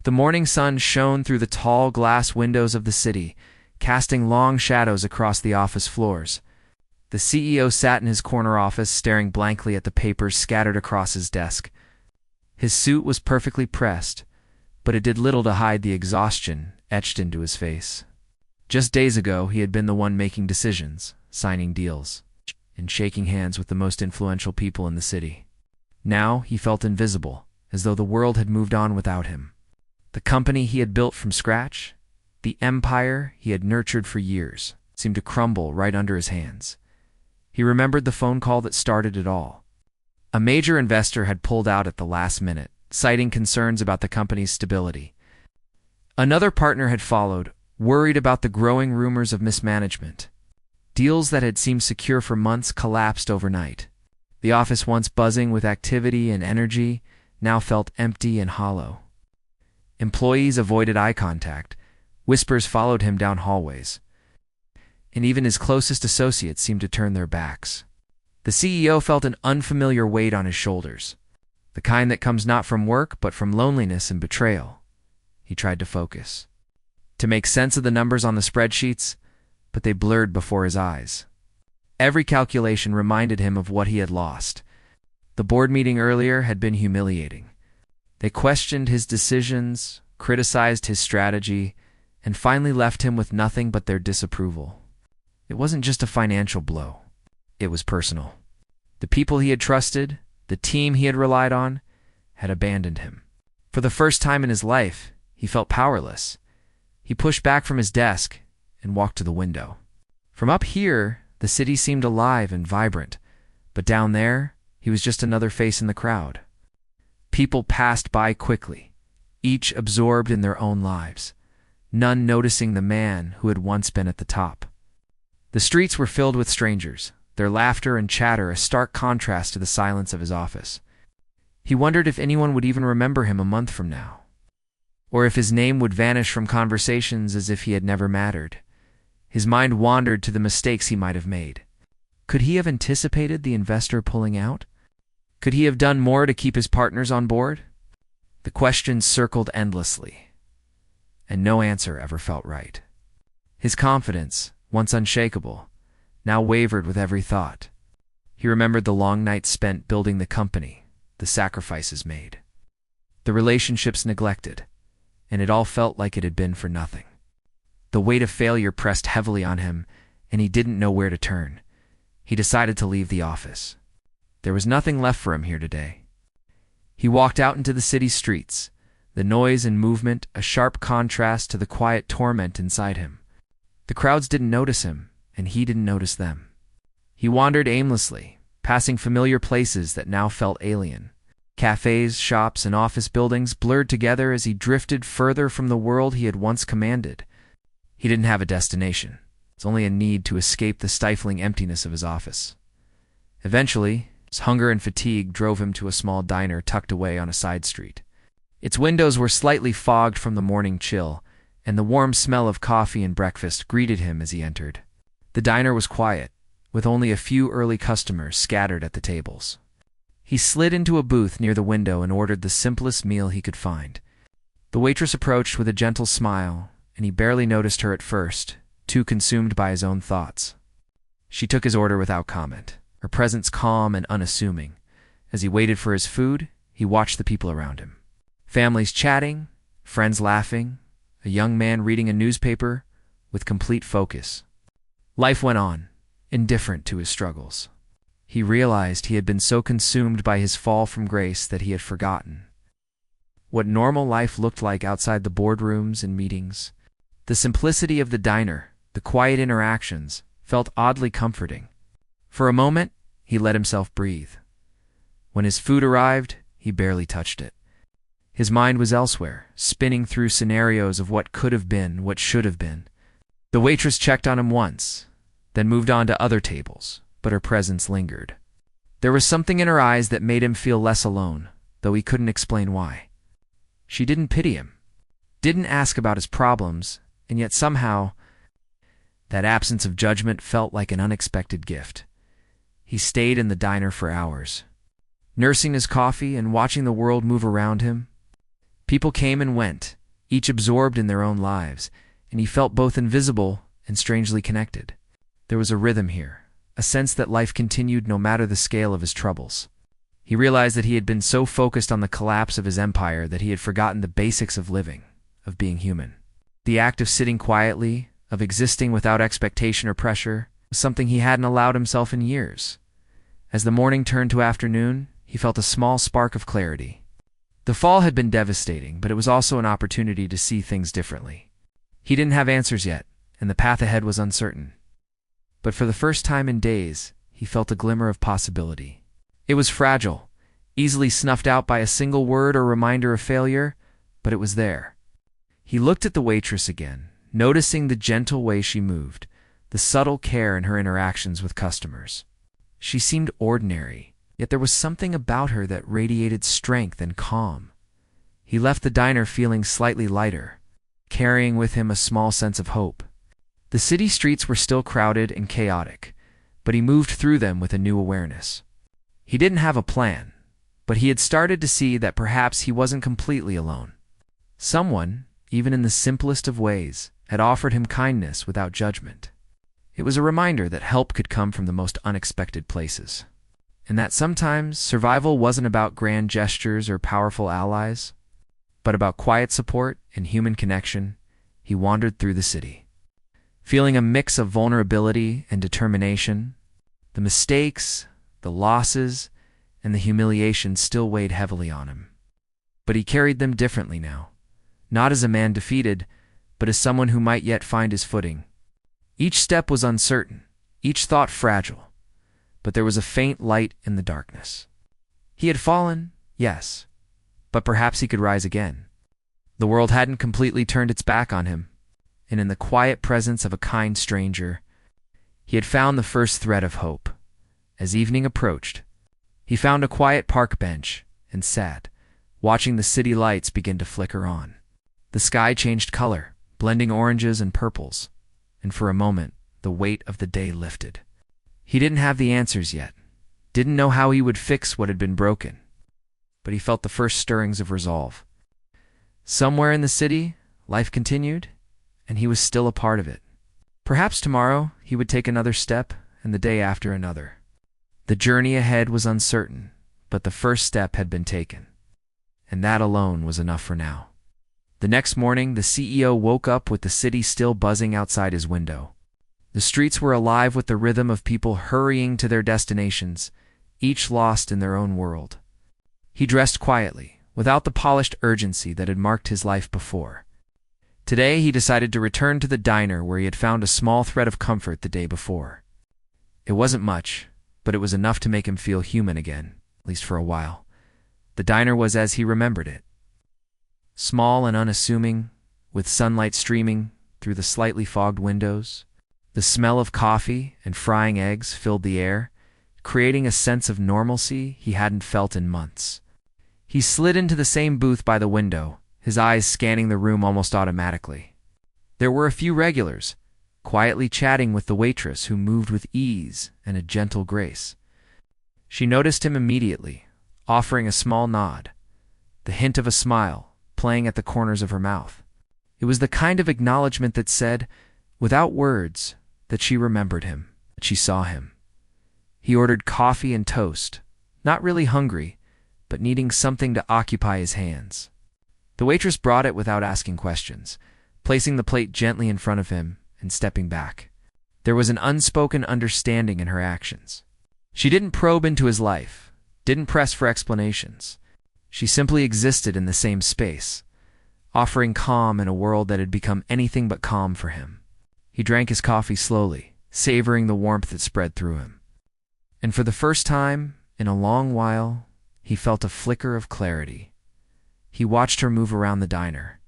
The morning sun shone through the tall glass windows of the city, casting long shadows across the office floors. The CEO sat in his corner office, staring blankly at the papers scattered across his desk. His suit was perfectly pressed, but it did little to hide the exhaustion etched into his face. Just days ago, he had been the one making decisions, signing deals, and shaking hands with the most influential people in the city. Now he felt invisible, as though the world had moved on without him. The company he had built from scratch, the empire he had nurtured for years, seemed to crumble right under his hands. He remembered the phone call that started it all. A major investor had pulled out at the last minute, citing concerns about the company's stability. Another partner had followed, worried about the growing rumors of mismanagement. Deals that had seemed secure for months collapsed overnight. The office, once buzzing with activity and energy, now felt empty and hollow. Employees avoided eye contact. Whispers followed him down hallways. And even his closest associates seemed to turn their backs. The CEO felt an unfamiliar weight on his shoulders, the kind that comes not from work but from loneliness and betrayal. He tried to focus, to make sense of the numbers on the spreadsheets, but they blurred before his eyes. Every calculation reminded him of what he had lost. The board meeting earlier had been humiliating. They questioned his decisions, criticized his strategy, and finally left him with nothing but their disapproval. It wasn't just a financial blow. It was personal. The people he had trusted, the team he had relied on, had abandoned him. For the first time in his life, he felt powerless. He pushed back from his desk and walked to the window. From up here, the city seemed alive and vibrant, but down there, he was just another face in the crowd. People passed by quickly, each absorbed in their own lives, none noticing the man who had once been at the top. The streets were filled with strangers, their laughter and chatter a stark contrast to the silence of his office. He wondered if anyone would even remember him a month from now, or if his name would vanish from conversations as if he had never mattered. His mind wandered to the mistakes he might have made. Could he have anticipated the investor pulling out? Could he have done more to keep his partners on board? The questions circled endlessly, and no answer ever felt right. His confidence, once unshakable, now wavered with every thought. He remembered the long nights spent building the company, the sacrifices made, the relationships neglected, and it all felt like it had been for nothing. The weight of failure pressed heavily on him, and he didn't know where to turn. He decided to leave the office. There was nothing left for him here today. He walked out into the city streets, the noise and movement a sharp contrast to the quiet torment inside him. The crowds didn't notice him, and he didn't notice them. He wandered aimlessly, passing familiar places that now felt alien. Cafes, shops, and office buildings blurred together as he drifted further from the world he had once commanded. He didn't have a destination. It was only a need to escape the stifling emptiness of his office. Eventually, his hunger and fatigue drove him to a small diner tucked away on a side street. Its windows were slightly fogged from the morning chill, and the warm smell of coffee and breakfast greeted him as he entered. The diner was quiet, with only a few early customers scattered at the tables. He slid into a booth near the window and ordered the simplest meal he could find. The waitress approached with a gentle smile, and he barely noticed her at first, too consumed by his own thoughts. She took his order without comment, her presence calm and unassuming. As he waited for his food, he watched the people around him. Families chatting, friends laughing, a young man reading a newspaper with complete focus. Life went on, indifferent to his struggles. He realized he had been so consumed by his fall from grace that he had forgotten what normal life looked like outside the boardrooms and meetings. The simplicity of the diner, the quiet interactions, felt oddly comforting. For a moment, he let himself breathe. When his food arrived, he barely touched it. His mind was elsewhere, spinning through scenarios of what could have been, what should have been. The waitress checked on him once, then moved on to other tables, but her presence lingered. There was something in her eyes that made him feel less alone, though he couldn't explain why. She didn't pity him, didn't ask about his problems, and yet somehow, that absence of judgment felt like an unexpected gift. He stayed in the diner for hours, nursing his coffee and watching the world move around him. People came and went, each absorbed in their own lives, and he felt both invisible and strangely connected. There was a rhythm here, a sense that life continued no matter the scale of his troubles. He realized that he had been so focused on the collapse of his empire that he had forgotten the basics of living, of being human. The act of sitting quietly, of existing without expectation or pressure, was something he hadn't allowed himself in years. As the morning turned to afternoon, he felt a small spark of clarity. The fall had been devastating, but it was also an opportunity to see things differently. He didn't have answers yet, and the path ahead was uncertain. But for the first time in days, he felt a glimmer of possibility. It was fragile, easily snuffed out by a single word or reminder of failure, but it was there. He looked at the waitress again, noticing the gentle way she moved, the subtle care in her interactions with customers. She seemed ordinary, yet there was something about her that radiated strength and calm. He left the diner feeling slightly lighter, carrying with him a small sense of hope. The city streets were still crowded and chaotic, but he moved through them with a new awareness. He didn't have a plan, but he had started to see that perhaps he wasn't completely alone. Someone, even in the simplest of ways, had offered him kindness without judgment. It was a reminder that help could come from the most unexpected places, and that sometimes survival wasn't about grand gestures or powerful allies, but about quiet support and human connection. He wandered through the city, feeling a mix of vulnerability and determination. The mistakes, the losses, and the humiliation still weighed heavily on him. But he carried them differently now, not as a man defeated, but as someone who might yet find his footing. Each step was uncertain, each thought fragile, but there was a faint light in the darkness. He had fallen, yes, but perhaps he could rise again. The world hadn't completely turned its back on him, and in the quiet presence of a kind stranger, he had found the first thread of hope. As evening approached, he found a quiet park bench and sat, watching the city lights begin to flicker on. The sky changed color, blending oranges and purples, and for a moment, the weight of the day lifted. He didn't have the answers yet, didn't know how he would fix what had been broken, but he felt the first stirrings of resolve. Somewhere in the city, life continued, and he was still a part of it. Perhaps tomorrow he would take another step, and the day after another. The journey ahead was uncertain, but the first step had been taken, and that alone was enough for now. The next morning, the CEO woke up with the city still buzzing outside his window. The streets were alive with the rhythm of people hurrying to their destinations, each lost in their own world. He dressed quietly, without the polished urgency that had marked his life before. Today, he decided to return to the diner where he had found a small thread of comfort the day before. It wasn't much, but it was enough to make him feel human again, at least for a while. The diner was as he remembered it. Small and unassuming, with sunlight streaming through the slightly fogged windows. The smell of coffee and frying eggs filled the air, creating a sense of normalcy he hadn't felt in months. He slid into the same booth by the window, his eyes scanning the room almost automatically. There were a few regulars, quietly chatting with the waitress who moved with ease and a gentle grace. She noticed him immediately, offering a small nod, the hint of a smile playing at the corners of her mouth. It was the kind of acknowledgement that said, without words, that she remembered him, that she saw him. He ordered coffee and toast, not really hungry, but needing something to occupy his hands. The waitress brought it without asking questions, placing the plate gently in front of him and stepping back. There was an unspoken understanding in her actions. She didn't probe into his life, didn't press for explanations. She simply existed in the same space, offering calm in a world that had become anything but calm for him. He drank his coffee slowly, savoring the warmth that spread through him. And for the first time in a long while, he felt a flicker of clarity. He watched her move around the diner,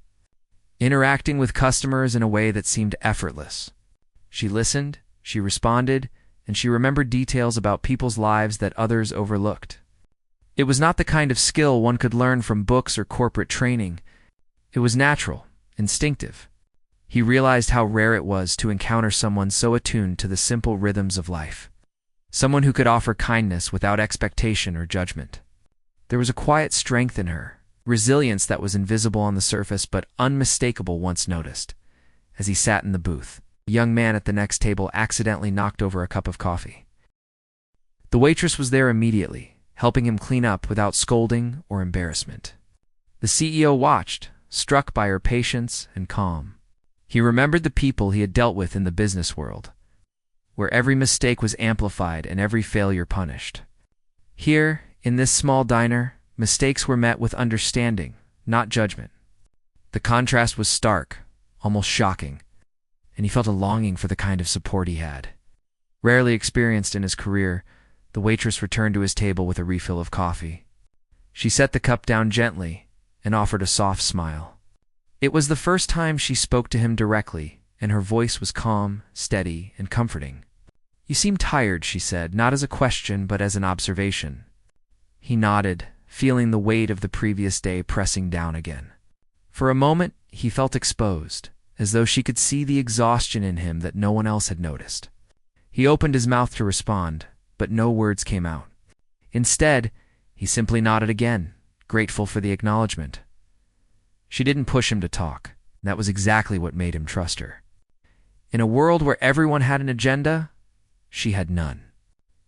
interacting with customers in a way that seemed effortless. She listened, she responded, and she remembered details about people's lives that others overlooked. It was not the kind of skill one could learn from books or corporate training. It was natural, instinctive. He realized how rare it was to encounter someone so attuned to the simple rhythms of life. Someone who could offer kindness without expectation or judgment. There was a quiet strength in her, resilience that was invisible on the surface but unmistakable once noticed. As he sat in the booth, a young man at the next table accidentally knocked over a cup of coffee. The waitress was there immediately, helping him clean up without scolding or embarrassment. The CEO watched, struck by her patience and calm. He remembered the people he had dealt with in the business world, where every mistake was amplified and every failure punished. Here, in this small diner, mistakes were met with understanding, not judgment. The contrast was stark, almost shocking, and he felt a longing for the kind of support he had. Rarely experienced in his career, the waitress returned to his table with a refill of coffee. She set the cup down gently and offered a soft smile. It was the first time she spoke to him directly, and her voice was calm, steady, and comforting. "You seem tired," she said, not as a question but as an observation. He nodded, feeling the weight of the previous day pressing down again. For a moment, he felt exposed, as though she could see the exhaustion in him that no one else had noticed. He opened his mouth to respond, but no words came out. Instead, he simply nodded again, grateful for the acknowledgement. She didn't push him to talk. That was exactly what made him trust her. In a world where everyone had an agenda, she had none.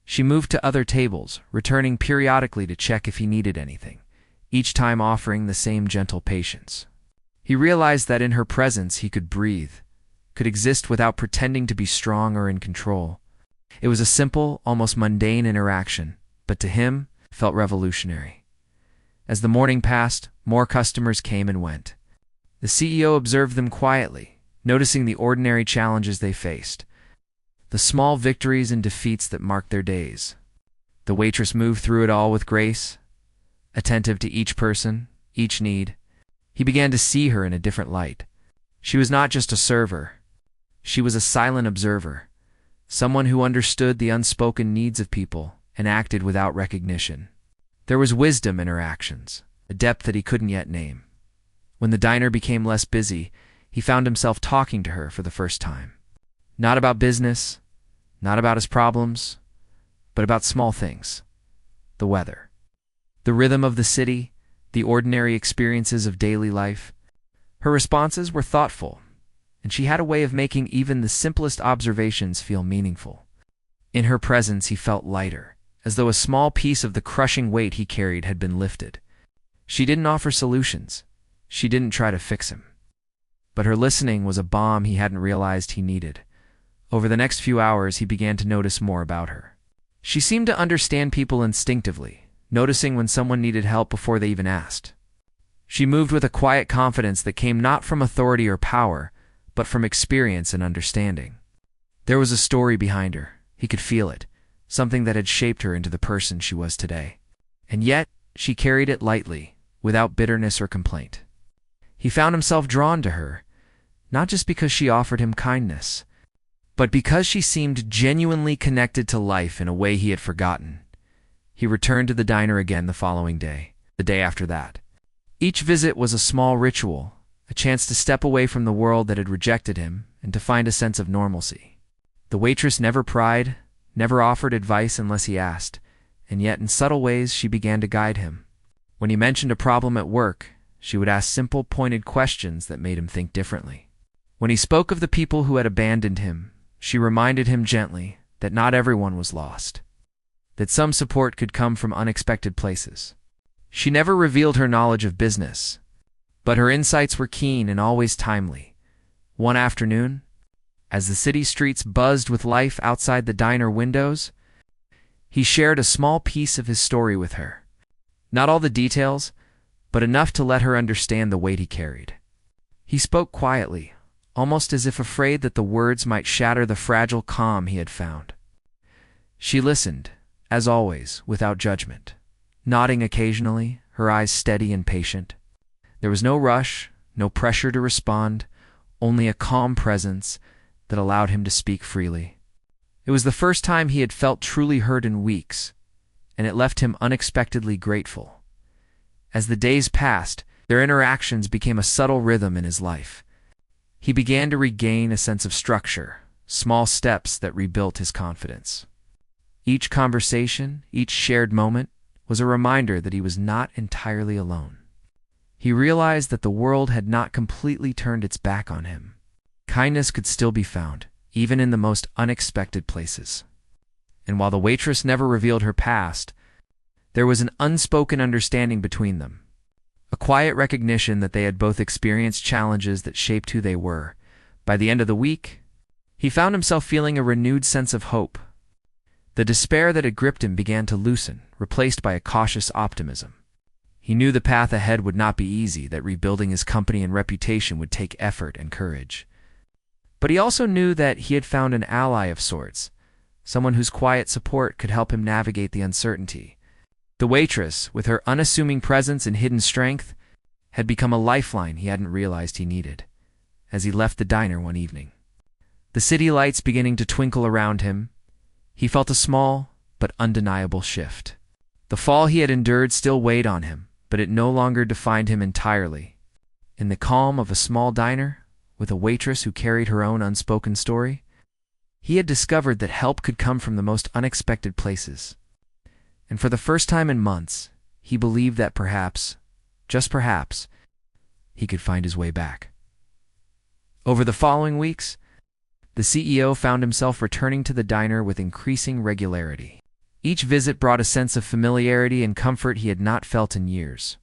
She moved to other tables, returning periodically to check if he needed anything, each time offering the same gentle patience. He realized that in her presence he could breathe, could exist without pretending to be strong or in control. It was a simple, almost mundane interaction, but to him, felt revolutionary. As the morning passed, more customers came and went. The CEO observed them quietly, noticing the ordinary challenges they faced, the small victories and defeats that marked their days. The waitress moved through it all with grace, attentive to each person, each need. He began to see her in a different light. She was not just a server. She was a silent observer, someone who understood the unspoken needs of people and acted without recognition. There was wisdom in her actions, a depth that he couldn't yet name. When the diner became less busy, he found himself talking to her for the first time. Not about business, not about his problems, but about small things. The weather, the rhythm of the city, the ordinary experiences of daily life. Her responses were thoughtful, and she had a way of making even the simplest observations feel meaningful. In her presence he felt lighter, as though a small piece of the crushing weight he carried had been lifted. She didn't offer solutions. She didn't try to fix him. But her listening was a balm he hadn't realized he needed. Over the next few hours, he began to notice more about her. She seemed to understand people instinctively, noticing when someone needed help before they even asked. She moved with a quiet confidence that came not from authority or power, but from experience and understanding. There was a story behind her. He could feel it, something that had shaped her into the person she was today. And yet, she carried it lightly, without bitterness or complaint. He found himself drawn to her, not just because she offered him kindness, but because she seemed genuinely connected to life in a way he had forgotten. He returned to the diner again the following day, the day after that. Each visit was a small ritual, a chance to step away from the world that had rejected him and to find a sense of normalcy. The waitress never pried, never offered advice unless he asked, and yet in subtle ways she began to guide him. When he mentioned a problem at work, she would ask simple, pointed questions that made him think differently. When he spoke of the people who had abandoned him, she reminded him gently that not everyone was lost, that some support could come from unexpected places. She never revealed her knowledge of business, but her insights were keen and always timely. One afternoon, as the city streets buzzed with life outside the diner windows, he shared a small piece of his story with her. Not all the details, but enough to let her understand the weight he carried. He spoke quietly, almost as if afraid that the words might shatter the fragile calm he had found. She listened, as always, without judgment, nodding occasionally, her eyes steady and patient. There was no rush, no pressure to respond, only a calm presence that allowed him to speak freely. It was the first time he had felt truly heard in weeks, and it left him unexpectedly grateful. As the days passed, their interactions became a subtle rhythm in his life. He began to regain a sense of structure, small steps that rebuilt his confidence. Each conversation, each shared moment, was a reminder that he was not entirely alone. He realized that the world had not completely turned its back on him. Kindness could still be found, even in the most unexpected places. And while the waitress never revealed her past, there was an unspoken understanding between them, a quiet recognition that they had both experienced challenges that shaped who they were. By the end of the week, he found himself feeling a renewed sense of hope. The despair that had gripped him began to loosen, replaced by a cautious optimism. He knew the path ahead would not be easy, that rebuilding his company and reputation would take effort and courage. But he also knew that he had found an ally of sorts, someone whose quiet support could help him navigate the uncertainty. The waitress, with her unassuming presence and hidden strength, had become a lifeline he hadn't realized he needed. As he left the diner one evening, the city lights beginning to twinkle around him, he felt a small but undeniable shift. The fall he had endured still weighed on him, but it no longer defined him entirely. In the calm of a small diner, with a waitress who carried her own unspoken story, he had discovered that help could come from the most unexpected places. And for the first time in months, he believed that perhaps, just perhaps, he could find his way back. Over the following weeks, the CEO found himself returning to the diner with increasing regularity. Each visit brought a sense of familiarity and comfort he had not felt in years.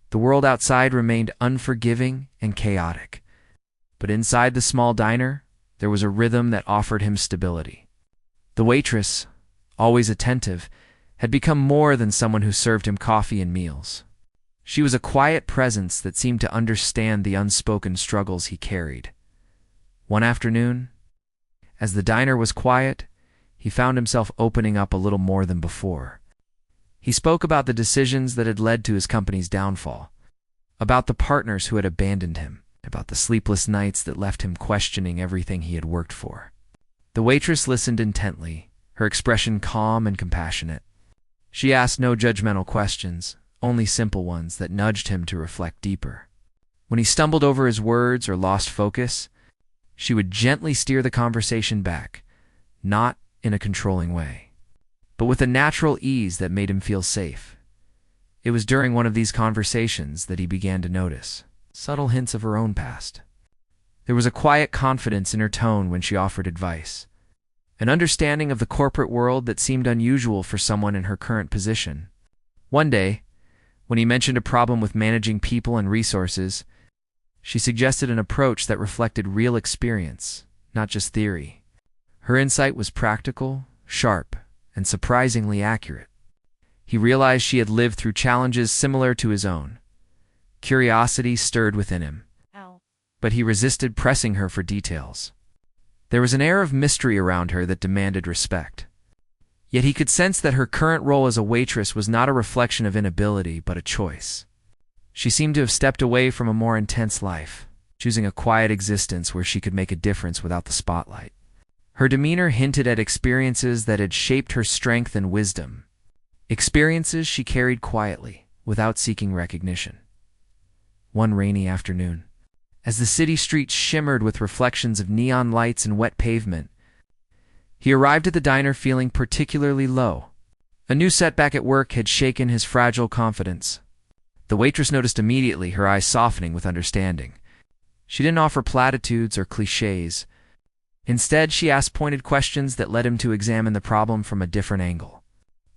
The world outside remained unforgiving and chaotic, but inside the small diner, there was a rhythm that offered him stability. The waitress, always attentive, had become more than someone who served him coffee and meals. She was a quiet presence that seemed to understand the unspoken struggles he carried. One afternoon, as the diner was quiet, he found himself opening up a little more than before. He spoke about the decisions that had led to his company's downfall, about the partners who had abandoned him, about the sleepless nights that left him questioning everything he had worked for. The waitress listened intently, her expression calm and compassionate. She asked no judgmental questions, only simple ones that nudged him to reflect deeper. When he stumbled over his words or lost focus, she would gently steer the conversation back, not in a controlling way, but with a natural ease that made him feel safe. It was during one of these conversations that he began to notice subtle hints of her own past. There was a quiet confidence in her tone when she offered advice, an understanding of the corporate world that seemed unusual for someone in her current position. One day, when he mentioned a problem with managing people and resources, she suggested an approach that reflected real experience, not just theory. Her insight was practical, sharp, and surprisingly accurate. He realized she had lived through challenges similar to his own. Curiosity stirred within him, but he resisted pressing her for details. There was an air of mystery around her that demanded respect. Yet he could sense that her current role as a waitress was not a reflection of inability, but a choice. She seemed to have stepped away from a more intense life, choosing a quiet existence where she could make a difference without the spotlight. Her demeanor hinted at experiences that had shaped her strength and wisdom, experiences she carried quietly, without seeking recognition. One rainy afternoon, as the city streets shimmered with reflections of neon lights and wet pavement, he arrived at the diner feeling particularly low. A new setback at work had shaken his fragile confidence. The waitress noticed immediately, her eyes softening with understanding. She didn't offer platitudes or cliches. Instead, she asked pointed questions that led him to examine the problem from a different angle.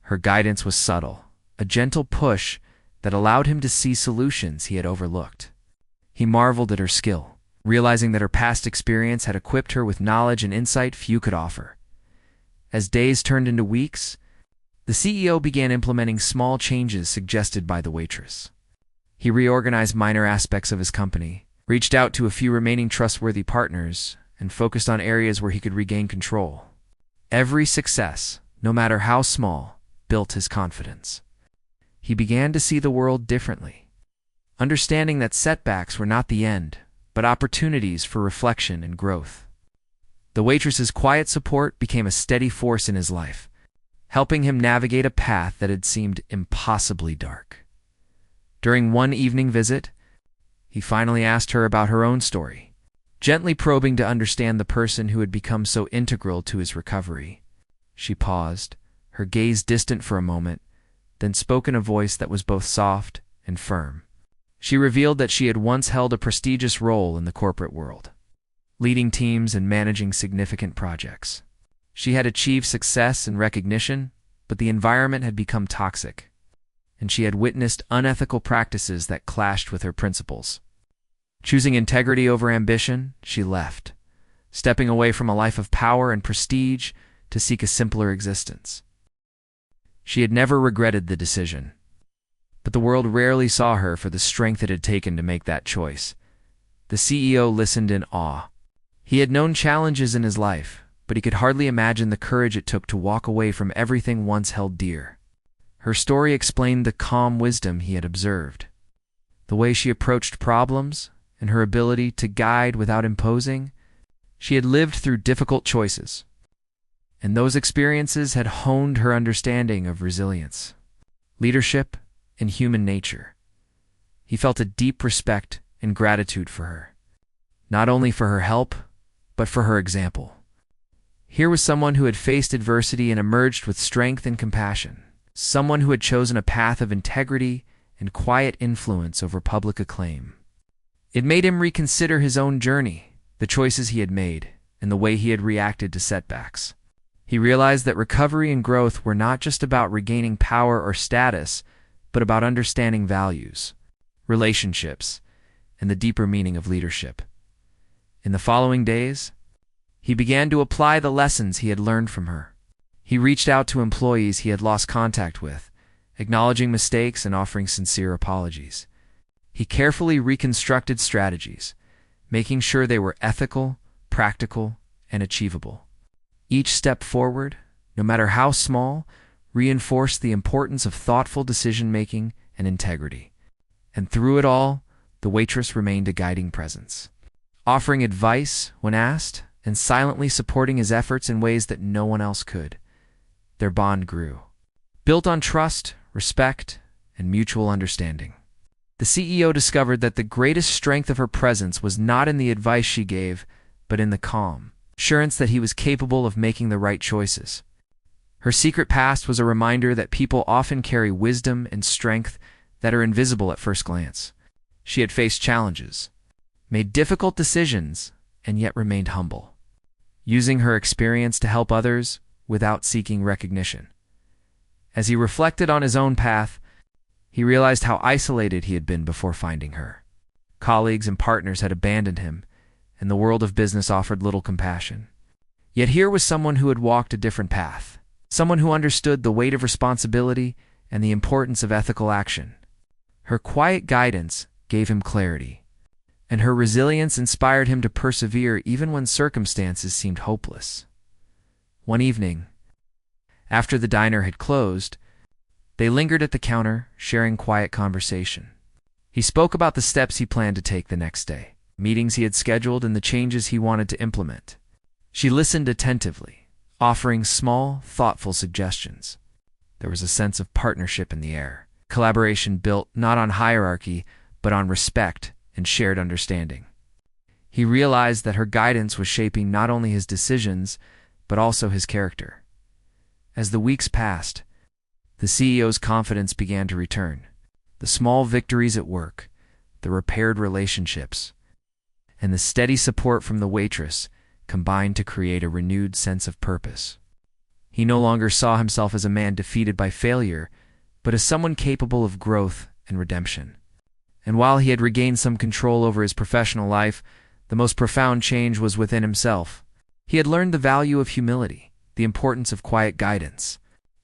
Her guidance was subtle, a gentle push that allowed him to see solutions he had overlooked. He marveled at her skill, realizing that her past experience had equipped her with knowledge and insight few could offer. As days turned into weeks, the CEO began implementing small changes suggested by the waitress. He reorganized minor aspects of his company, reached out to a few remaining trustworthy partners, and focused on areas where he could regain control. Every success, no matter how small, built his confidence. He began to see the world differently, understanding that setbacks were not the end, but opportunities for reflection and growth. The waitress's quiet support became a steady force in his life, helping him navigate a path that had seemed impossibly dark. During one evening visit, he finally asked her about her own story, gently probing to understand the person who had become so integral to his recovery. She paused, her gaze distant for a moment, then spoke in a voice that was both soft and firm. She revealed that she had once held a prestigious role in the corporate world, leading teams and managing significant projects. She had achieved success and recognition, but the environment had become toxic, and she had witnessed unethical practices that clashed with her principles. Choosing integrity over ambition, she left, stepping away from a life of power and prestige to seek a simpler existence. She had never regretted the decision, but the world rarely saw her for the strength it had taken to make that choice. The CEO listened in awe. He had known challenges in his life, but he could hardly imagine the courage it took to walk away from everything once held dear. Her story explained the calm wisdom he had observed, the way she approached problems, and her ability to guide without imposing. She had lived through difficult choices, and those experiences had honed her understanding of resilience, leadership, and human nature. He felt a deep respect and gratitude for her, not only for her help, but for her example. Here was someone who had faced adversity and emerged with strength and compassion, someone who had chosen a path of integrity and quiet influence over public acclaim. It made him reconsider his own journey, the choices he had made, and the way he had reacted to setbacks. He realized that recovery and growth were not just about regaining power or status, but about understanding values, relationships, and the deeper meaning of leadership. In the following days, he began to apply the lessons he had learned from her. He reached out to employees he had lost contact with, acknowledging mistakes and offering sincere apologies. He carefully reconstructed strategies, making sure they were ethical, practical, and achievable. Each step forward, no matter how small, reinforced the importance of thoughtful decision-making and integrity. And through it all, the waitress remained a guiding presence, offering advice when asked and silently supporting his efforts in ways that no one else could. Their bond grew, built on trust, respect, and mutual understanding. The CEO discovered that the greatest strength of her presence was not in the advice she gave, but in the calm assurance that he was capable of making the right choices. Her secret past was a reminder that people often carry wisdom and strength that are invisible at first glance. She had faced challenges, made difficult decisions, and yet remained humble, using her experience to help others without seeking recognition. As he reflected on his own path, he realized how isolated he had been before finding her. Colleagues and partners had abandoned him, and the world of business offered little compassion. Yet here was someone who had walked a different path, someone who understood the weight of responsibility and the importance of ethical action. Her quiet guidance gave him clarity, and her resilience inspired him to persevere even when circumstances seemed hopeless. One evening, after the diner had closed, they lingered at the counter, sharing quiet conversation. He spoke about the steps he planned to take the next day, meetings he had scheduled, and the changes he wanted to implement. She listened attentively, offering small, thoughtful suggestions. There was a sense of partnership in the air, collaboration built not on hierarchy, but on respect and shared understanding. He realized that her guidance was shaping not only his decisions, but also his character. As the weeks passed, the CEO's confidence began to return. The small victories at work, the repaired relationships, and the steady support from the waitress combined to create a renewed sense of purpose. He no longer saw himself as a man defeated by failure, but as someone capable of growth and redemption. And while he had regained some control over his professional life, the most profound change was within himself. He had learned the value of humility, the importance of quiet guidance,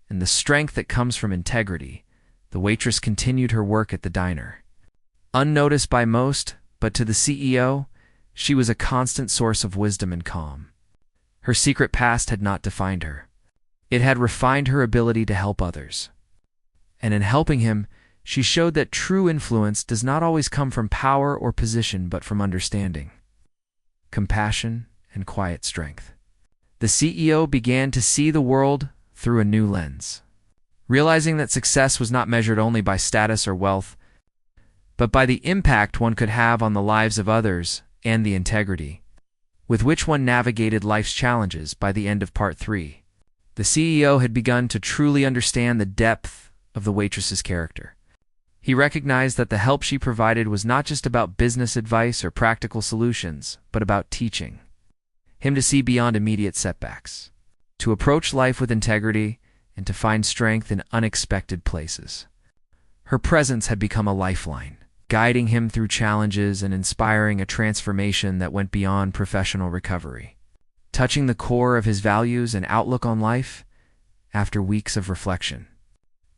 and the strength that comes from integrity. The waitress continued her work at the diner. Unnoticed by most, but to the CEO, she was a constant source of wisdom and calm. Her secret past had not defined her. It had refined her ability to help others. And in helping him, she showed that true influence does not always come from power or position, but from understanding, compassion, and quiet strength. The CEO began to see the world through a new lens, realizing that success was not measured only by status or wealth, but by the impact one could have on the lives of others and the integrity with which one navigated life's challenges. By the end of part 3, the CEO had begun to truly understand the depth of the waitress's character. He recognized that the help she provided was not just about business advice or practical solutions, but about teaching him to see beyond immediate setbacks, to approach life with integrity, and to find strength in unexpected places. Her presence had become a lifeline, guiding him through challenges and inspiring a transformation that went beyond professional recovery, touching the core of his values and outlook on life. After weeks of reflection,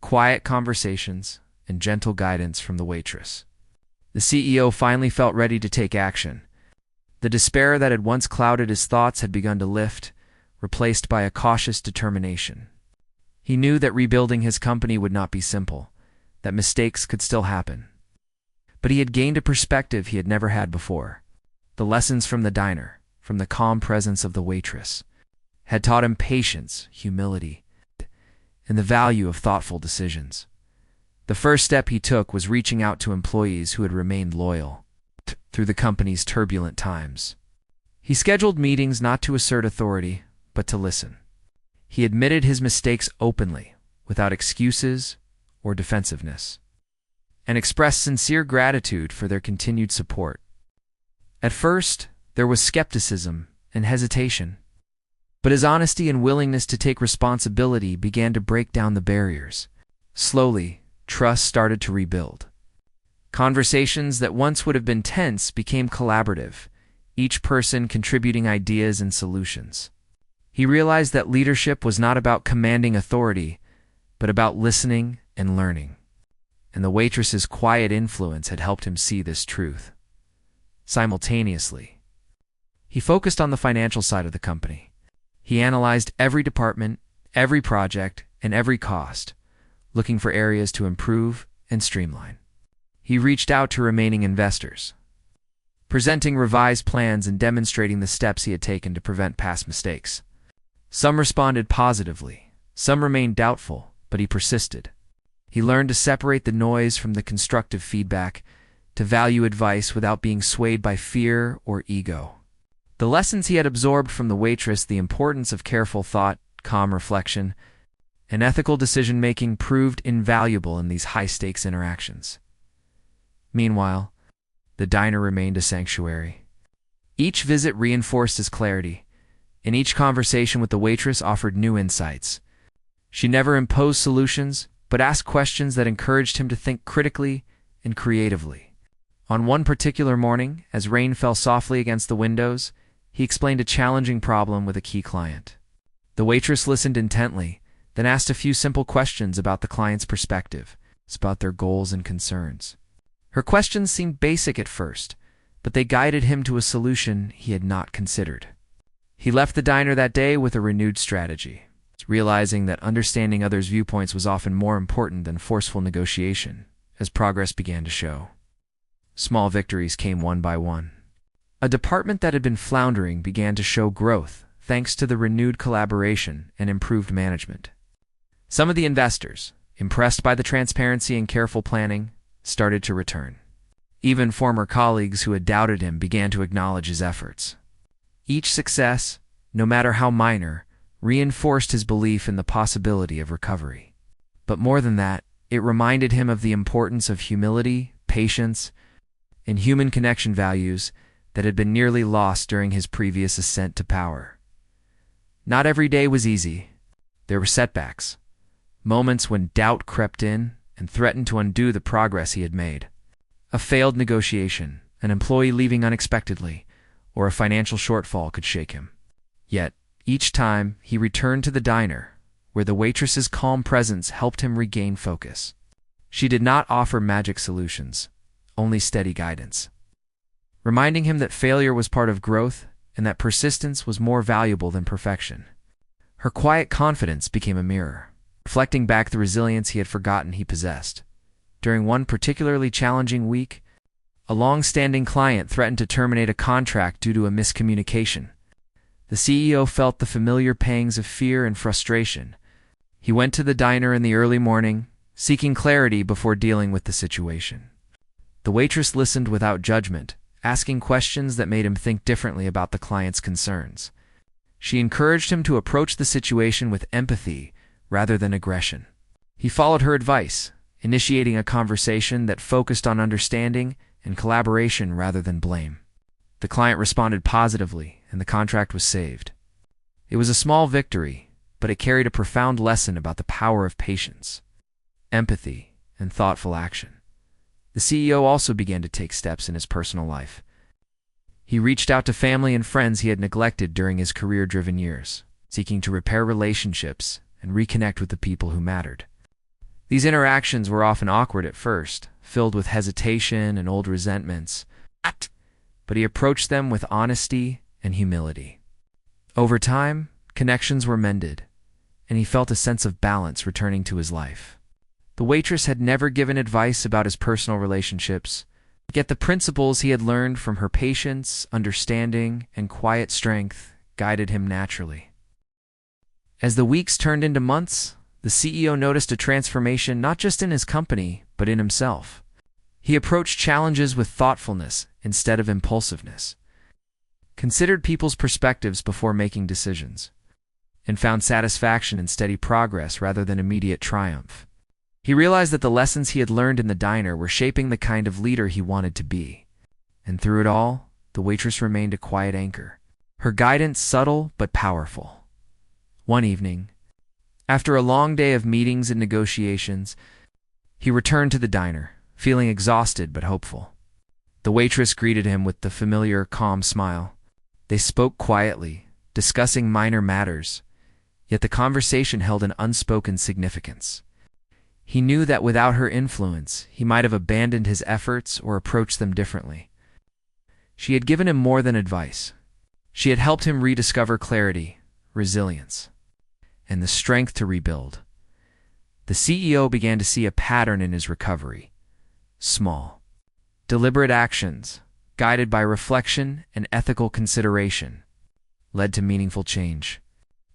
quiet conversations, and gentle guidance from the waitress, the CEO finally felt ready to take action. The despair that had once clouded his thoughts had begun to lift, replaced by a cautious determination. He knew that rebuilding his company would not be simple, that mistakes could still happen. But he had gained a perspective he had never had before. The lessons from the diner, from the calm presence of the waitress, had taught him patience, humility, and the value of thoughtful decisions. The first step he took was reaching out to employees who had remained loyal through the company's turbulent times. He scheduled meetings not to assert authority, but to listen. He admitted his mistakes openly, without excuses or defensiveness, and expressed sincere gratitude for their continued support. At first, there was skepticism and hesitation, but his honesty and willingness to take responsibility began to break down the barriers. Slowly, trust started to rebuild. Conversations that once would have been tense became collaborative, each person contributing ideas and solutions. He realized that leadership was not about commanding authority, but about listening and learning. And the waitress's quiet influence had helped him see this truth. Simultaneously, he focused on the financial side of the company. He analyzed every department, every project, and every cost, looking for areas to improve and streamline. He reached out to remaining investors, presenting revised plans and demonstrating the steps he had taken to prevent past mistakes. Some responded positively, some remained doubtful, but he persisted. He learned to separate the noise from the constructive feedback, to value advice without being swayed by fear or ego. The lessons he had absorbed from the waitress, the importance of careful thought, calm reflection, and ethical decision-making, proved invaluable in these high-stakes interactions. Meanwhile, the diner remained a sanctuary. Each visit reinforced his clarity, and each conversation with the waitress offered new insights. She never imposed solutions, but asked questions that encouraged him to think critically and creatively. On one particular morning, as rain fell softly against the windows, he explained a challenging problem with a key client. The waitress listened intently, then asked a few simple questions about the client's perspective, about their goals and concerns. Her questions seemed basic at first, but they guided him to a solution he had not considered. He left the diner that day with a renewed strategy, realizing that understanding others' viewpoints was often more important than forceful negotiation, as progress began to show. Small victories came one by one. A department that had been floundering began to show growth thanks to the renewed collaboration and improved management. Some of the investors, impressed by the transparency and careful planning, started to return. Even former colleagues who had doubted him began to acknowledge his efforts. Each success, no matter how minor, reinforced his belief in the possibility of recovery. But more than that, it reminded him of the importance of humility, patience, and human connection values that had been nearly lost during his previous ascent to power. Not every day was easy. There were setbacks, moments when doubt crept in and threatened to undo the progress he had made. A failed negotiation, an employee leaving unexpectedly, or a financial shortfall could shake him. Yet, each time he returned to the diner, where the waitress's calm presence helped him regain focus. She did not offer magic solutions, only steady guidance, reminding him that failure was part of growth and that persistence was more valuable than perfection. Her quiet confidence became a mirror, reflecting back the resilience he had forgotten he possessed. During one particularly challenging week, a long-standing client threatened to terminate a contract due to a miscommunication. The CEO felt the familiar pangs of fear and frustration. He went to the diner in the early morning, seeking clarity before dealing with the situation. The waitress listened without judgment, asking questions that made him think differently about the client's concerns. She encouraged him to approach the situation with empathy rather than aggression. He followed her advice, initiating a conversation that focused on understanding and collaboration rather than blame. The client responded positively, and the contract was saved. It was a small victory, but it carried a profound lesson about the power of patience, empathy, and thoughtful action. The CEO also began to take steps in his personal life. He reached out to family and friends he had neglected during his career-driven years, seeking to repair relationships and reconnect with the people who mattered. These interactions were often awkward at first, filled with hesitation and old resentments, but he approached them with honesty and humility. Over time, connections were mended, and he felt a sense of balance returning to his life. The waitress had never given advice about his personal relationships, yet the principles he had learned from her patience, understanding, and quiet strength guided him naturally. As the weeks turned into months, the CEO noticed a transformation not just in his company, but in himself. He approached challenges with thoughtfulness instead of impulsiveness, considered people's perspectives before making decisions, and found satisfaction in steady progress rather than immediate triumph. He realized that the lessons he had learned in the diner were shaping the kind of leader he wanted to be. And through it all, the waitress remained a quiet anchor, her guidance subtle but powerful. One evening, after a long day of meetings and negotiations, he returned to the diner, feeling exhausted but hopeful. The waitress greeted him with the familiar, calm smile. They spoke quietly, discussing minor matters, yet the conversation held an unspoken significance. He knew that without her influence, he might have abandoned his efforts or approached them differently. She had given him more than advice. She had helped him rediscover clarity, resilience, and the strength to rebuild. The CEO began to see a pattern in his recovery. Small, deliberate actions, guided by reflection and ethical consideration, led to meaningful change.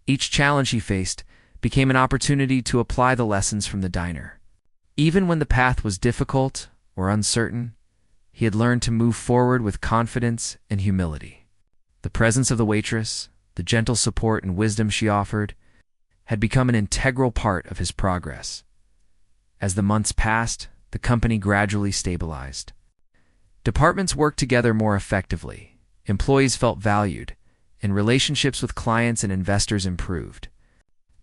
Each challenge he faced became an opportunity to apply the lessons from the diner. Even when the path was difficult or uncertain, he had learned to move forward with confidence and humility. The presence of the waitress, the gentle support and wisdom she offered, had become an integral part of his progress. As the months passed, the company gradually stabilized. Departments worked together more effectively, employees felt valued, and relationships with clients and investors improved.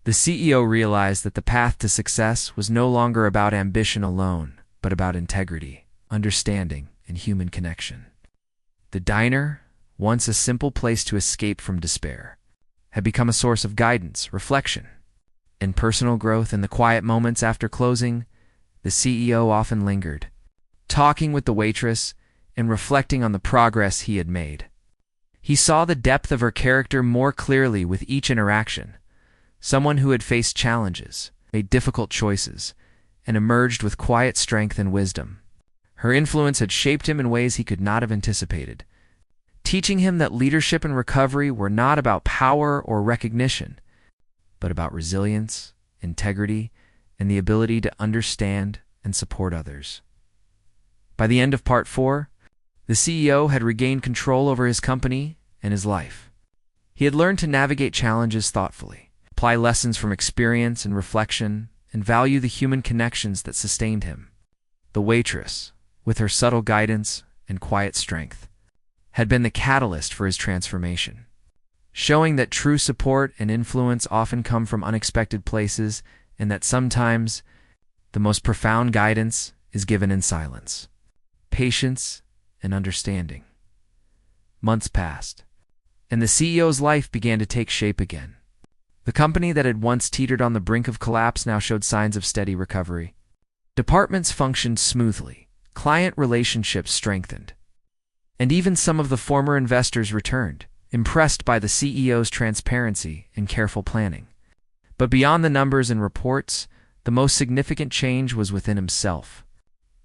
The CEO realized that the path to success was no longer about ambition alone, but about integrity, understanding, and human connection. The diner, once a simple place to escape from despair, had become a source of guidance, reflection, and personal growth. In the quiet moments after closing, the CEO often lingered, talking with the waitress and reflecting on the progress he had made. He saw the depth of her character more clearly with each interaction. Someone who had faced challenges, made difficult choices, and emerged with quiet strength and wisdom. Her influence had shaped him in ways he could not have anticipated, teaching him that leadership and recovery were not about power or recognition, but about resilience, integrity, and the ability to understand and support others. By the end of Part 4, the CEO had regained control over his company and his life. He had learned to navigate challenges thoughtfully, apply lessons from experience and reflection, and value the human connections that sustained him. The waitress, with her subtle guidance and quiet strength, had been the catalyst for his transformation, showing that true support and influence often come from unexpected places and that sometimes the most profound guidance is given in silence, patience, and understanding. Months passed, and the CEO's life began to take shape again. The company that had once teetered on the brink of collapse now showed signs of steady recovery. Departments functioned smoothly, client relationships strengthened, and even some of the former investors returned, impressed by the CEO's transparency and careful planning. But beyond the numbers and reports, the most significant change was within himself.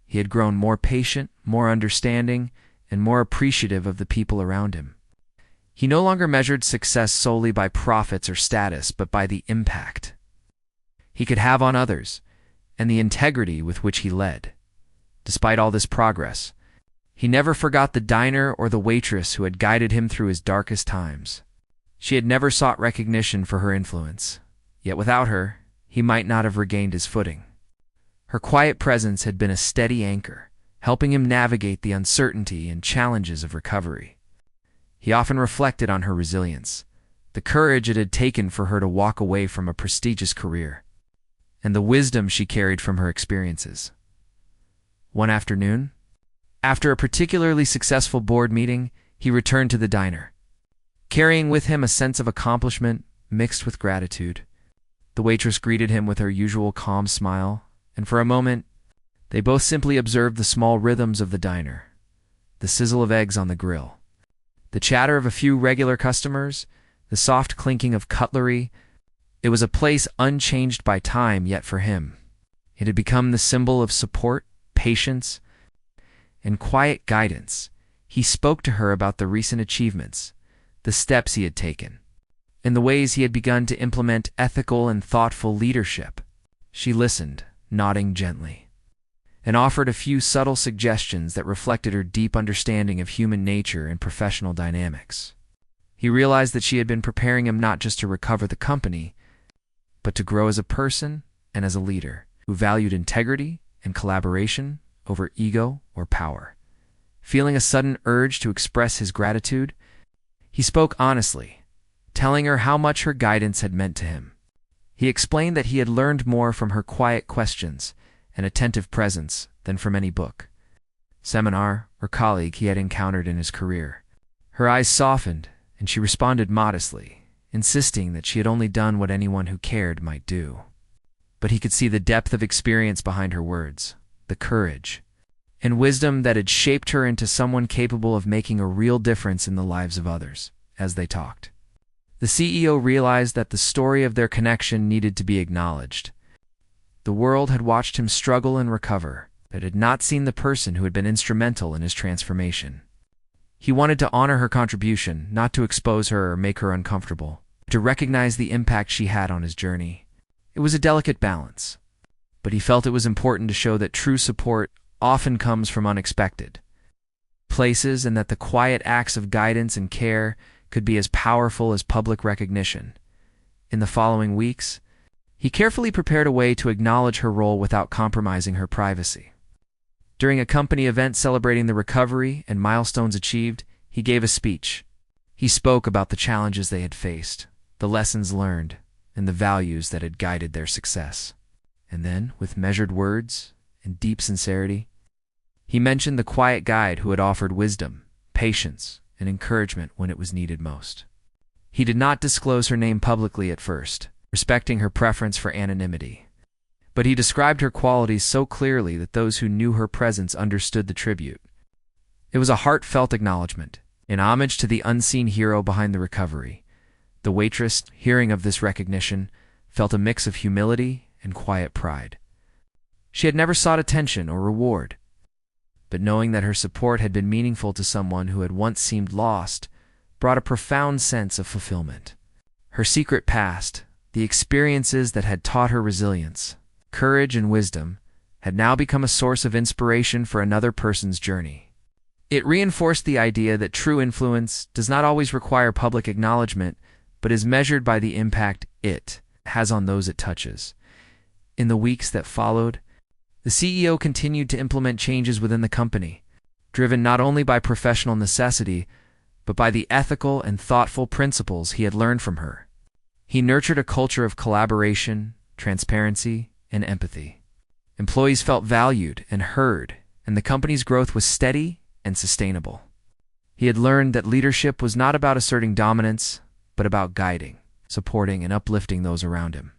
He had grown more patient, more understanding, and more appreciative of the people around him. He no longer measured success solely by profits or status, but by the impact he could have on others and the integrity with which he led. Despite all this progress, he never forgot the diner or the waitress who had guided him through his darkest times. She had never sought recognition for her influence, yet without her, he might not have regained his footing. Her quiet presence had been a steady anchor, helping him navigate the uncertainty and challenges of recovery. He often reflected on her resilience, the courage it had taken for her to walk away from a prestigious career, and the wisdom she carried from her experiences. One afternoon, after a particularly successful board meeting, he returned to the diner, carrying with him a sense of accomplishment mixed with gratitude. The waitress greeted him with her usual calm smile, and for a moment, they both simply observed the small rhythms of the diner, the sizzle of eggs on the grill, the chatter of a few regular customers, the soft clinking of cutlery. It was a place unchanged by time, yet for him, it had become the symbol of support, patience, and quiet guidance. He spoke to her about the recent achievements, the steps he had taken, and the ways he had begun to implement ethical and thoughtful leadership. She listened, nodding gently, and offered a few subtle suggestions that reflected her deep understanding of human nature and professional dynamics. He realized that she had been preparing him not just to recover the company, but to grow as a person and as a leader who valued integrity and collaboration over ego or power. Feeling a sudden urge to express his gratitude, he spoke honestly, telling her how much her guidance had meant to him. He explained that he had learned more from her quiet questions and attentive presence than from any book, seminar, or colleague he had encountered in his career. Her eyes softened, and she responded modestly, insisting that she had only done what anyone who cared might do. But he could see the depth of experience behind her words, the courage and wisdom that had shaped her into someone capable of making a real difference in the lives of others. As they talked, the CEO realized that the story of their connection needed to be acknowledged. The world had watched him struggle and recover, but had not seen the person who had been instrumental in his transformation. He wanted to honor her contribution, not to expose her or make her uncomfortable, but to recognize the impact she had on his journey. It was a delicate balance, but he felt it was important to show that true support often comes from unexpected places, and that the quiet acts of guidance and care could be as powerful as public recognition. In the following weeks, he carefully prepared a way to acknowledge her role without compromising her privacy. During a company event celebrating the recovery and milestones achieved, he gave a speech. He spoke about the challenges they had faced, the lessons learned, and the values that had guided their success. And then, with measured words and deep sincerity, he mentioned the quiet guide who had offered wisdom, patience, and encouragement when it was needed most. He did not disclose her name publicly at first, respecting her preference for anonymity, but he described her qualities so clearly that those who knew her presence understood the tribute. It was a heartfelt acknowledgement, an homage to the unseen hero behind the recovery. The waitress, hearing of this recognition, felt a mix of humility and quiet pride. She had never sought attention or reward, but knowing that her support had been meaningful to someone who had once seemed lost brought a profound sense of fulfillment. Her secret past, the experiences that had taught her resilience, courage, and wisdom, had now become a source of inspiration for another person's journey. It reinforced the idea that true influence does not always require public acknowledgement, but is measured by the impact it has on those it touches. In the weeks that followed, the CEO continued to implement changes within the company, driven not only by professional necessity, but by the ethical and thoughtful principles he had learned from her. He nurtured a culture of collaboration, transparency, and empathy. Employees felt valued and heard, and the company's growth was steady and sustainable. He had learned that leadership was not about asserting dominance, but about guiding, supporting, and uplifting those around him.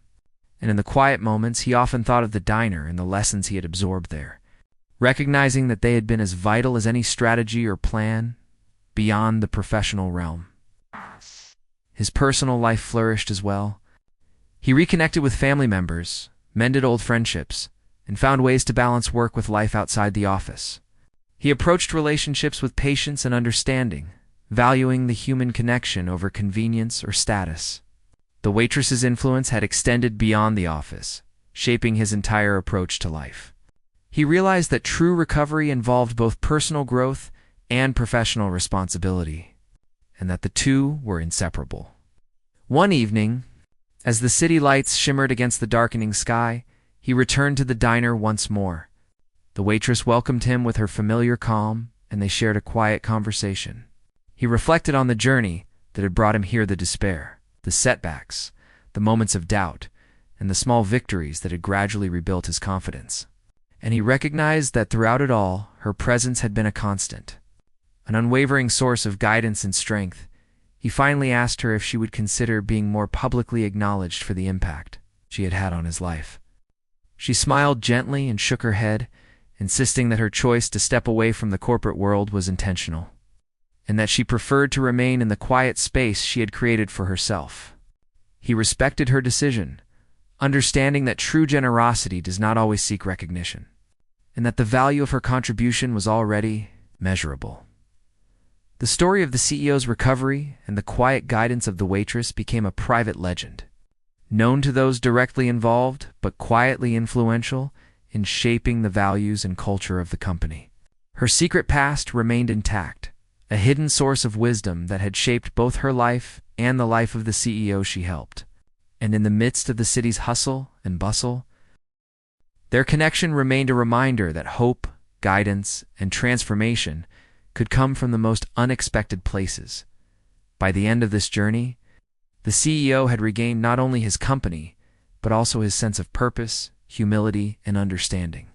And in the quiet moments, he often thought of the diner and the lessons he had absorbed there, recognizing that they had been as vital as any strategy or plan beyond the professional realm. His personal life flourished as well. He reconnected with family members, mended old friendships, and found ways to balance work with life outside the office. He approached relationships with patience and understanding, valuing the human connection over convenience or status. The waitress's influence had extended beyond the office, shaping his entire approach to life. He realized that true recovery involved both personal growth and professional responsibility, and that the two were inseparable. One evening, as the city lights shimmered against the darkening sky, He returned to the diner once more. The waitress welcomed him with her familiar calm, and they shared a quiet conversation. He reflected on the journey that had brought him here, the despair, the setbacks, the moments of doubt, and the small victories that had gradually rebuilt his confidence. And he recognized that throughout it all, her presence had been a constant, an unwavering source of guidance and strength. He finally asked her if she would consider being more publicly acknowledged for the impact she had had on his life. She smiled gently and shook her head, insisting that her choice to step away from the corporate world was intentional, and that she preferred to remain in the quiet space she had created for herself. He respected her decision, understanding that true generosity does not always seek recognition, and that the value of her contribution was already measurable. The story of the CEO's recovery and the quiet guidance of the waitress became a private legend, known to those directly involved, but quietly influential in shaping the values and culture of the company. Her secret past remained intact, a hidden source of wisdom that had shaped both her life and the life of the CEO she helped. And in the midst of the city's hustle and bustle, their connection remained a reminder that hope, guidance, and transformation could come from the most unexpected places. By the end of this journey, the CEO had regained not only his company, but also his sense of purpose, humility, and understanding.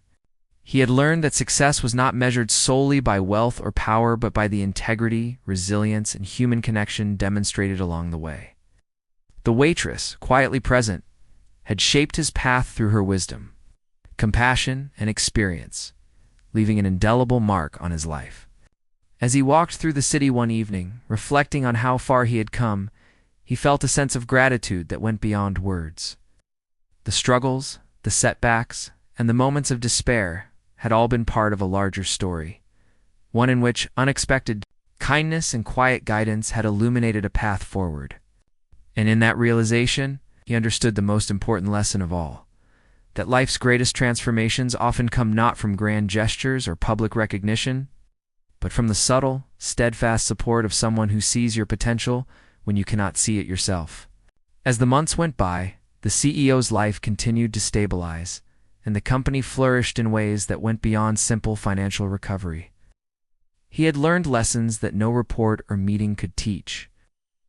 He had learned that success was not measured solely by wealth or power, but by the integrity, resilience, and human connection demonstrated along the way. The waitress, quietly present, had shaped his path through her wisdom, compassion, and experience, leaving an indelible mark on his life. As he walked through the city one evening, reflecting on how far he had come, he felt a sense of gratitude that went beyond words. The struggles, the setbacks, and the moments of despair had all been part of a larger story, one in which unexpected kindness and quiet guidance had illuminated a path forward. And in that realization, he understood the most important lesson of all, that life's greatest transformations often come not from grand gestures or public recognition, but from the subtle, steadfast support of someone who sees your potential when you cannot see it yourself. As the months went by, the CEO's life continued to stabilize, and the company flourished in ways that went beyond simple financial recovery. He had learned lessons that no report or meeting could teach,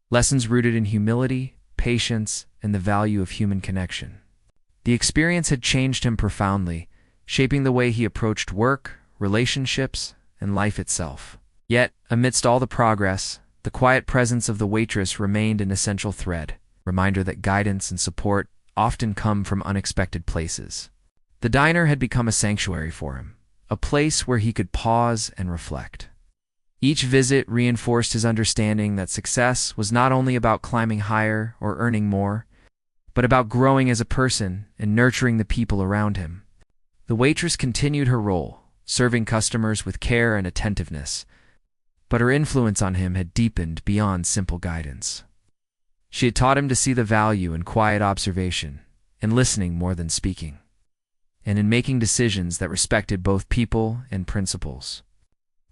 lessons rooted in humility, patience, and the value of human connection. The experience had changed him profoundly, shaping the way he approached work, relationships, and life itself. Yet, amidst all the progress, the quiet presence of the waitress remained an essential thread, reminder that guidance and support often come from unexpected places. The diner had become a sanctuary for him, a place where he could pause and reflect. Each visit reinforced his understanding that success was not only about climbing higher or earning more, but about growing as a person and nurturing the people around him. The waitress continued her role, serving customers with care and attentiveness, but her influence on him had deepened beyond simple guidance. She had taught him to see the value in quiet observation and listening more than speaking, and in making decisions that respected both people and principles.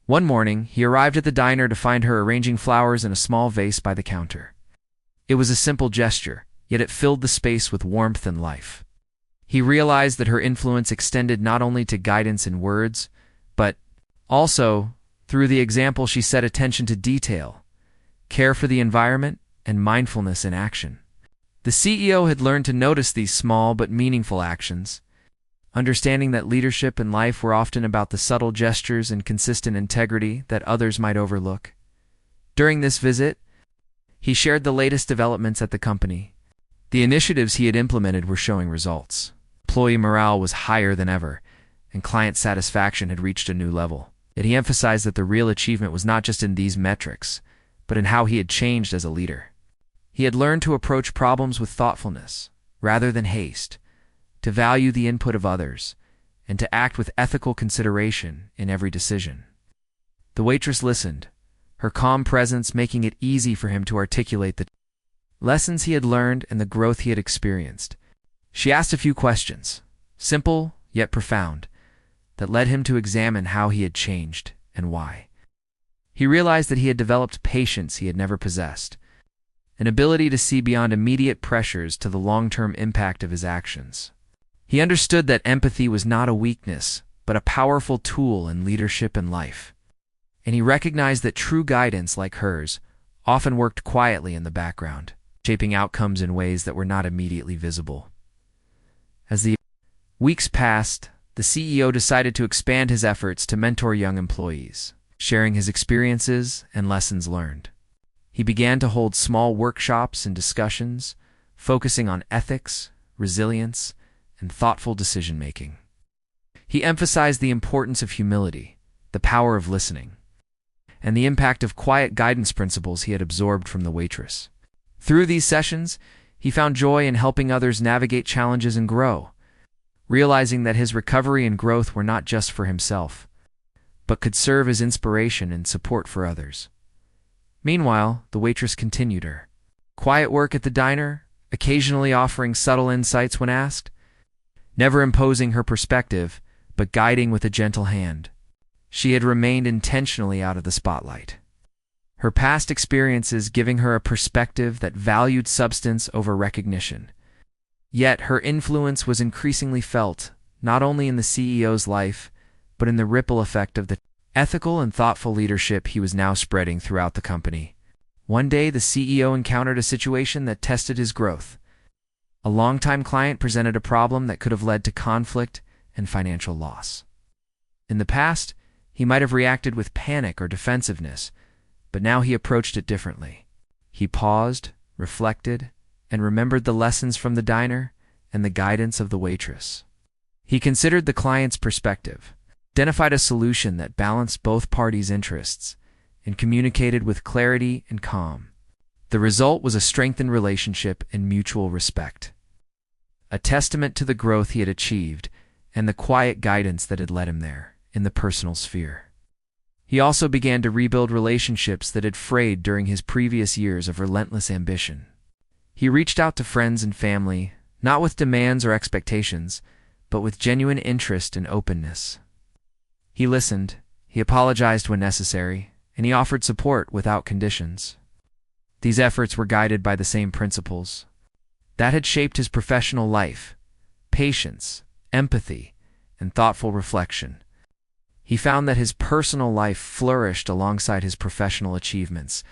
One morning, he arrived at the diner to find her arranging flowers in a small vase by the counter. It was a simple gesture, yet it filled the space with warmth and life. He realized that her influence extended not only to guidance in words, but also through the example she set attention to detail, care for the environment, and mindfulness in action. The CEO had learned to notice these small but meaningful actions, understanding that leadership and life were often about the subtle gestures and consistent integrity that others might overlook. During this visit, he shared the latest developments at the company. The initiatives he had implemented were showing results. Employee morale was higher than ever, and client satisfaction had reached a new level. Yet he emphasized that the real achievement was not just in these metrics, but in how he had changed as a leader. He had learned to approach problems with thoughtfulness, rather than haste, to value the input of others, and to act with ethical consideration in every decision. The waitress listened, her calm presence making it easy for him to articulate the lessons he had learned and the growth he had experienced. She asked a few questions, simple yet profound, that led him to examine how he had changed and why. He realized that he had developed patience he had never possessed, an ability to see beyond immediate pressures to the long-term impact of his actions. He understood that empathy was not a weakness, but a powerful tool in leadership and life. And he recognized that true guidance, like hers, often worked quietly in the background, shaping outcomes in ways that were not immediately visible. As the weeks passed, the CEO decided to expand his efforts to mentor young employees, sharing his experiences and lessons learned. He began to hold small workshops and discussions, focusing on ethics, resilience, and thoughtful decision-making. He emphasized the importance of humility, the power of listening, and the impact of quiet guidance principles he had absorbed from the Waitress. Through these sessions, he found joy in helping others navigate challenges and grow, realizing that his recovery and growth were not just for himself, but could serve as inspiration and support for others. Meanwhile, the Waitress continued her quiet work at the diner, occasionally offering subtle insights when asked, never imposing her perspective, but guiding with a gentle hand. She had remained intentionally out of the spotlight, her past experiences giving her a perspective that valued substance over recognition. Yet her influence was increasingly felt, not only in the CEO's life, but in the ripple effect of the ethical and thoughtful leadership he was now spreading throughout the company. One day, the CEO encountered a situation that tested his growth. A longtime client presented a problem that could have led to conflict and financial loss. In the past, he might have reacted with panic or defensiveness, but now he approached it differently. He paused, reflected, and remembered the lessons from the diner and the guidance of the Waitress. He considered the client's perspective, identified a solution that balanced both parties' interests, and communicated with clarity and calm. The result was a strengthened relationship and mutual respect, a testament to the growth he had achieved and the quiet guidance that had led him there in the personal sphere. He also began to rebuild relationships that had frayed during his previous years of relentless ambition. He reached out to friends and family, not with demands or expectations, but with genuine interest and openness. He listened, he apologized when necessary, and he offered support without conditions. These efforts were guided by the same principles that had shaped his professional life: patience, empathy, and thoughtful reflection. He found that his personal life flourished alongside his professional achievements,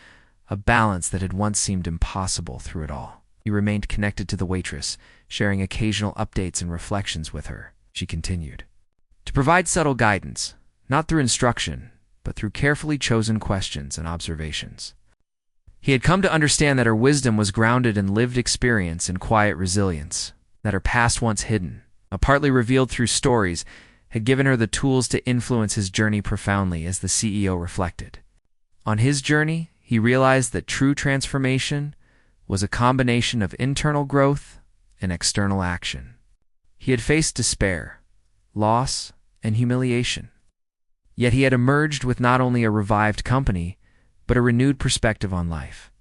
a balance that had once seemed impossible through it all. He remained connected to the Waitress, sharing occasional updates and reflections with her. She continued to provide subtle guidance, not through instruction, but through carefully chosen questions and observations. He had come to understand that her wisdom was grounded in lived experience and quiet resilience, that her past once hidden, partly revealed through stories, had given her the tools to influence his journey profoundly, as the CEO reflected. On his journey, he realized that true transformation was a combination of internal growth and external action. He had faced despair, loss, and humiliation. Yet he had emerged with not only a revived company, but a renewed perspective on life.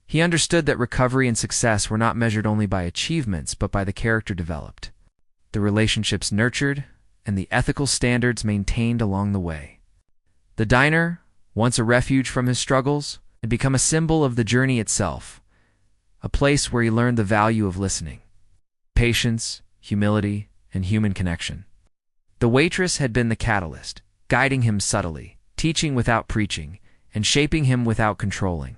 He understood that recovery and success were not measured only by achievements, but by the character developed, the relationships nurtured, and the ethical standards maintained along the way. The diner, once a refuge from his struggles, had become a symbol of the journey itself, a place where he learned the value of listening, patience, humility, and human connection. The Waitress had been the catalyst, guiding him subtly, teaching without preaching, and shaping him without controlling.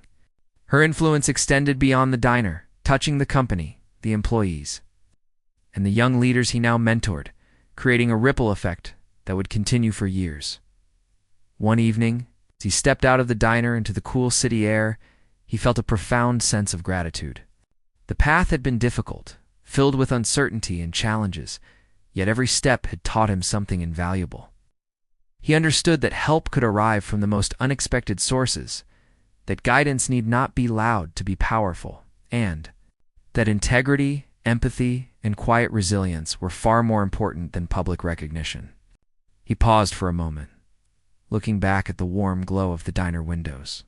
Her influence extended beyond the diner, touching the company, the employees, and the young leaders he now mentored, creating a ripple effect that would continue for years. One evening, as he stepped out of the diner into the cool city air, he felt a profound sense of gratitude. The path had been difficult, filled with uncertainty and challenges, yet every step had taught him something invaluable. He understood that help could arrive from the most unexpected sources, that guidance need not be loud to be powerful, and that integrity, empathy, and quiet resilience were far more important than public recognition. He paused for a moment, looking back at the warm glow of the diner windows.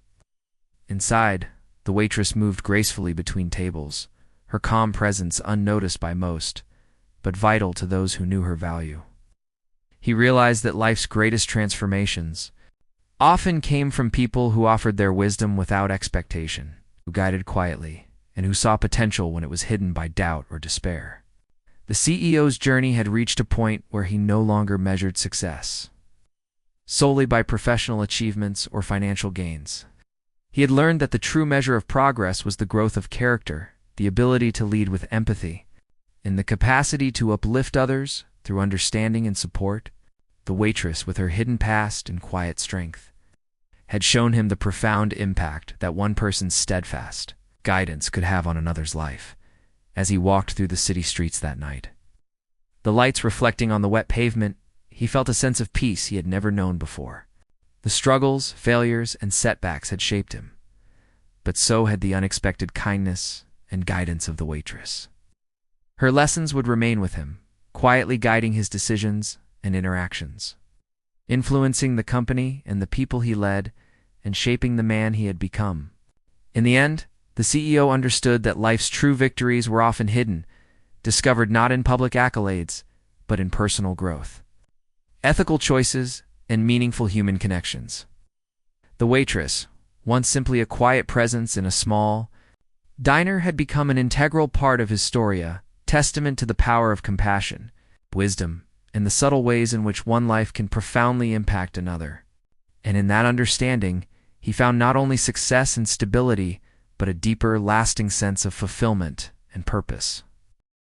Inside, the Waitress moved gracefully between tables, her calm presence unnoticed by most, but vital to those who knew her value. He realized that life's greatest transformations often came from people who offered their wisdom without expectation, who guided quietly, and who saw potential when it was hidden by doubt or despair. The CEO's journey had reached a point where he no longer measured success solely by professional achievements or financial gains. He had learned that the true measure of progress was the growth of character, the ability to lead with empathy, and the capacity to uplift others through understanding and support. The waitress, with her hidden past and quiet strength, had shown him the profound impact that one person's steadfast guidance could have on another's life. As he walked through the city streets that night, the lights reflecting on the wet pavement, he felt a sense of peace he had never known before. The struggles, failures, and setbacks had shaped him, but so had the unexpected kindness and guidance of the waitress. Her lessons would remain with him, quietly guiding his decisions and interactions, influencing the company and the people he led, and shaping the man he had become. In the end, the CEO understood that life's true victories were often hidden, discovered not in public accolades, but in personal growth, ethical choices, and meaningful human connections. The waitress, once simply a quiet presence in a small diner, had become an integral part of his story, a testament to the power of compassion, wisdom, and the subtle ways in which one life can profoundly impact another. And in that understanding, he found not only success and stability, but a deeper, lasting sense of fulfillment and purpose.